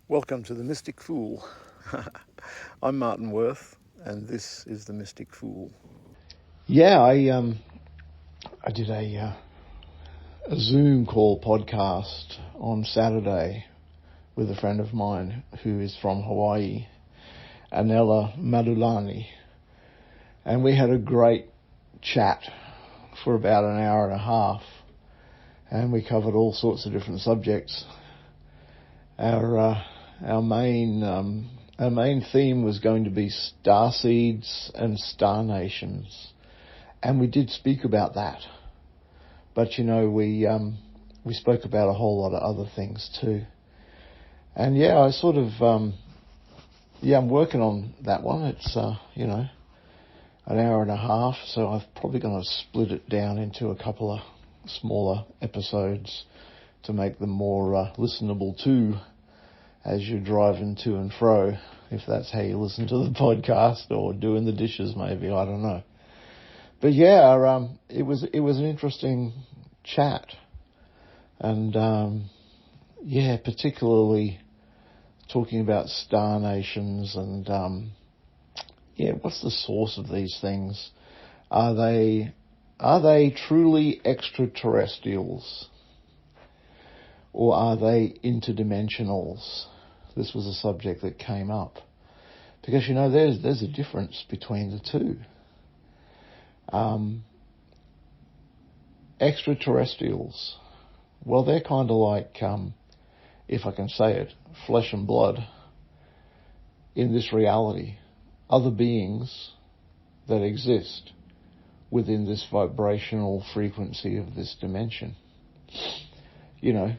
Welcome to the Mystic Fool. I'm Martin Worth, and this is the Mystic Fool. Yeah, I did a Zoom call podcast on Saturday with a friend of mine who is from Hawaii, Anela Malulani, and we had a great chat for about an hour and a half, and we covered all sorts of different subjects. Our main theme was going to be star seeds and star nations. And we did speak about that. But, we spoke about a whole lot of other things too. And I sort of, I'm working on that one. It's, an hour and a half. So I've probably going to split it down into a couple of smaller episodes to make them more listenable too as you're driving to and fro, if that's how you listen to the podcast, or doing the dishes maybe, I don't know. But it was an interesting chat, and particularly talking about star nations and what's the source of these things? Are they truly extraterrestrials, or are they interdimensionals? This was a subject that came up because there's a difference between the two. Extraterrestrials, well, they're kind of like, if I can say it, flesh and blood in this reality, other beings that exist within this vibrational frequency of this dimension.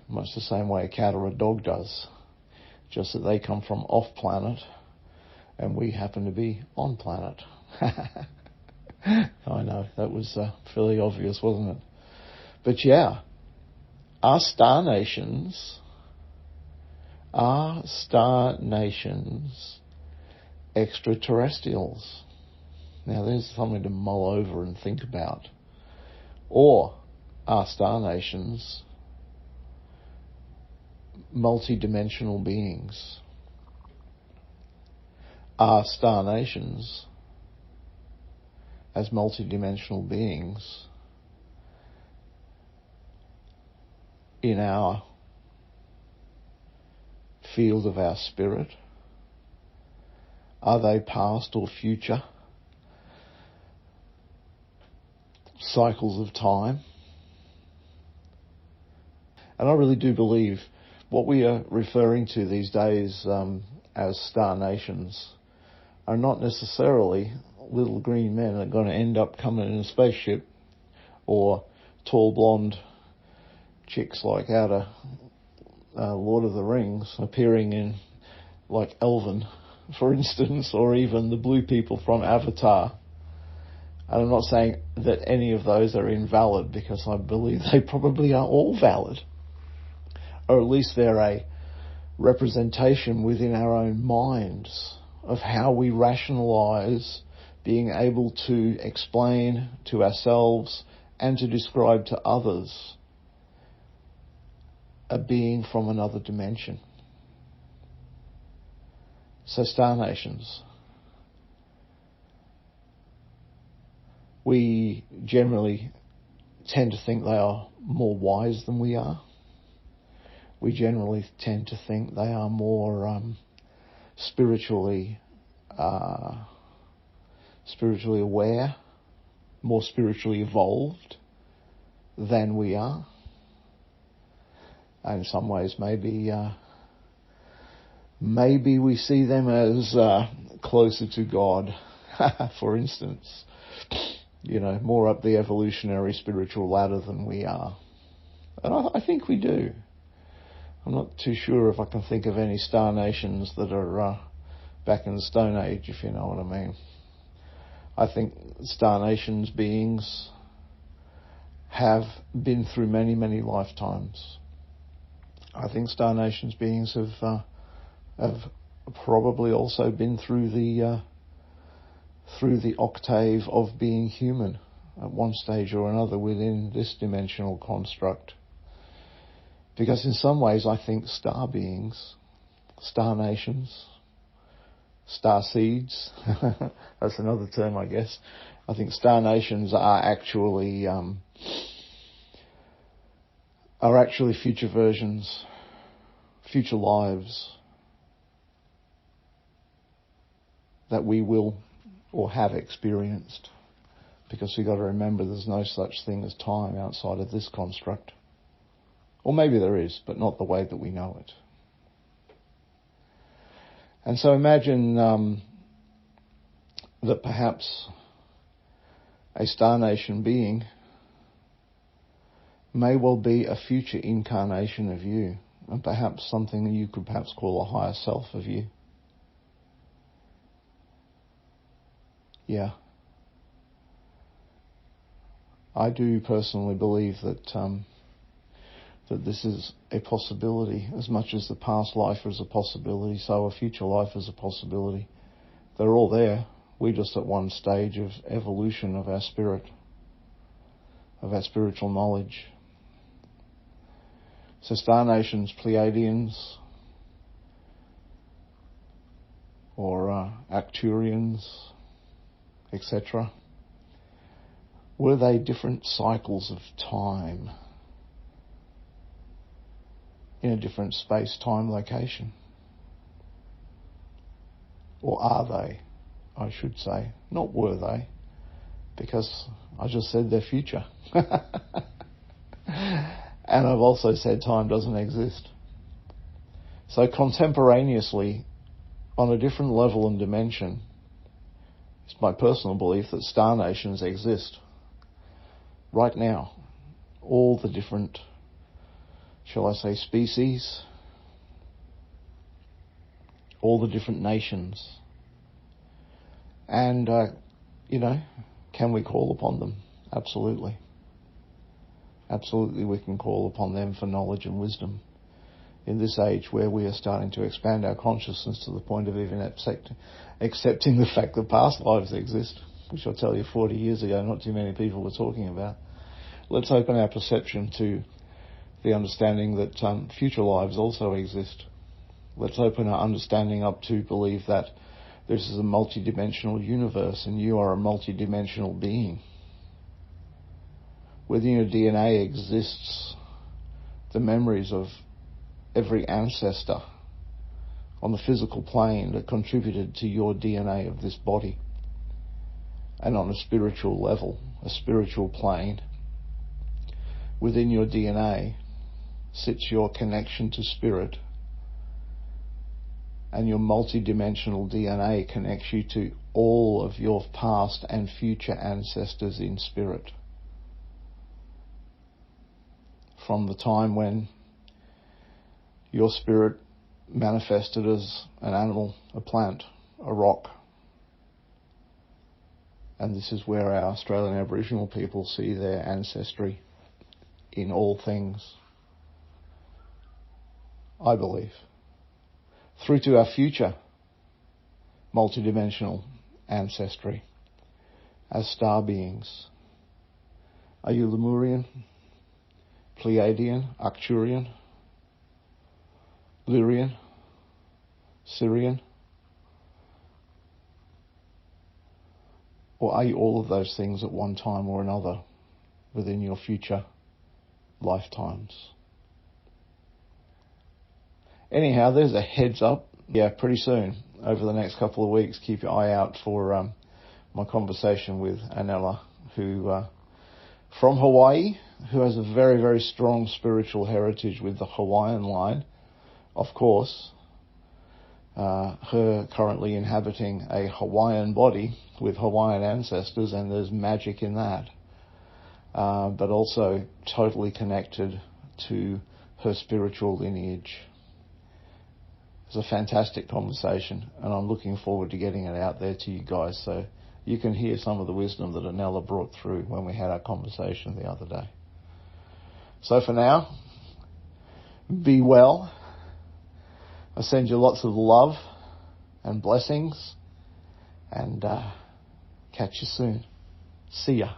Much the same way a cat or a dog does, just that they come from off planet and we happen to be on planet. I know, that was fairly obvious, wasn't it? But are star nations extraterrestrials? Now there's something to mull over and think about. Or are star nations multi-dimensional beings? Are star nations, as multi-dimensional beings, in our field of our spirit? Are they past or future cycles of time? And I really do believe what we are referring to these days as star nations are not necessarily little green men that are going to end up coming in a spaceship, or tall blonde chicks like out of Lord of the Rings appearing in like Elven, for instance, or even the blue people from Avatar. And I'm not saying that any of those are invalid, because I believe they probably are all valid, or at least they're a representation within our own minds of how we rationalize being able to explain to ourselves and to describe to others a being from another dimension. So star nations. We generally tend to think they are more wise than we are. We generally tend to think they are more spiritually aware, more spiritually evolved than we are. And in some ways, maybe we see them as closer to God, for instance. More up the evolutionary spiritual ladder than we are. And I think we do. I'm not too sure if I can think of any star nations that are back in the Stone Age, if you know what I mean. I think star nations beings have been through many, many lifetimes. I think star nations beings have probably also been through the octave of being human at one stage or another within this dimensional construct. Because in some ways I think star beings, star nations, star seeds. That's another term, I guess. I think star nations are actually future versions, future lives that we will or have experienced. Because we've got to remember there's no such thing as time outside of this construct. Or maybe there is, but not the way that we know it. And so imagine that perhaps a star nation being may well be a future incarnation of you, and perhaps something that you could perhaps call a higher self of you. Yeah. I do personally believe that that this is a possibility. As much as the past life is a possibility, so a future life is a possibility. They're all there. We're just at one stage of evolution of our spirit, of our spiritual knowledge. So star nations, Pleiadians, or Arcturians, etc., were they different cycles of time in a different space, time, location? Or are they, I should say? Not were they, because I just said they're future. And I've also said time doesn't exist. So contemporaneously, on a different level and dimension, it's my personal belief that star nations exist right now. All the different, shall I say, species, all the different nations. And, can we call upon them? Absolutely. Absolutely we can call upon them for knowledge and wisdom in this age where we are starting to expand our consciousness to the point of even accepting the fact that past lives exist, which I'll tell you 40 years ago not too many people were talking about. Let's open our perception to the understanding that future lives also exist. Let's open our understanding up to believe that this is a multidimensional universe and you are a multidimensional being. Within your DNA exists the memories of every ancestor on the physical plane that contributed to your DNA of this body. And on a spiritual level, a spiritual plane, within your DNA sits your connection to spirit, and your multidimensional DNA connects you to all of your past and future ancestors in spirit. From the time when your spirit manifested as an animal, a plant, a rock. And this is where our Australian Aboriginal people see their ancestry in all things, I believe. Through to our future multidimensional ancestry as star beings. Are you Lemurian, Pleiadian, Arcturian, Lyrian, Syrian? Or are you all of those things at one time or another within your future lifetimes? Anyhow, there's a heads up. Yeah, pretty soon, over the next couple of weeks, keep your eye out for my conversation with Anela, who from Hawaii, who has a very, very strong spiritual heritage with the Hawaiian line, of course. Her currently inhabiting a Hawaiian body with Hawaiian ancestors, and there's magic in that. But also totally connected to her spiritual lineage. It's a fantastic conversation, and I'm looking forward to getting it out there to you guys so you can hear some of the wisdom that Anela brought through when we had our conversation the other day. So for now, be well. I send you lots of love and blessings, and catch you soon. See ya.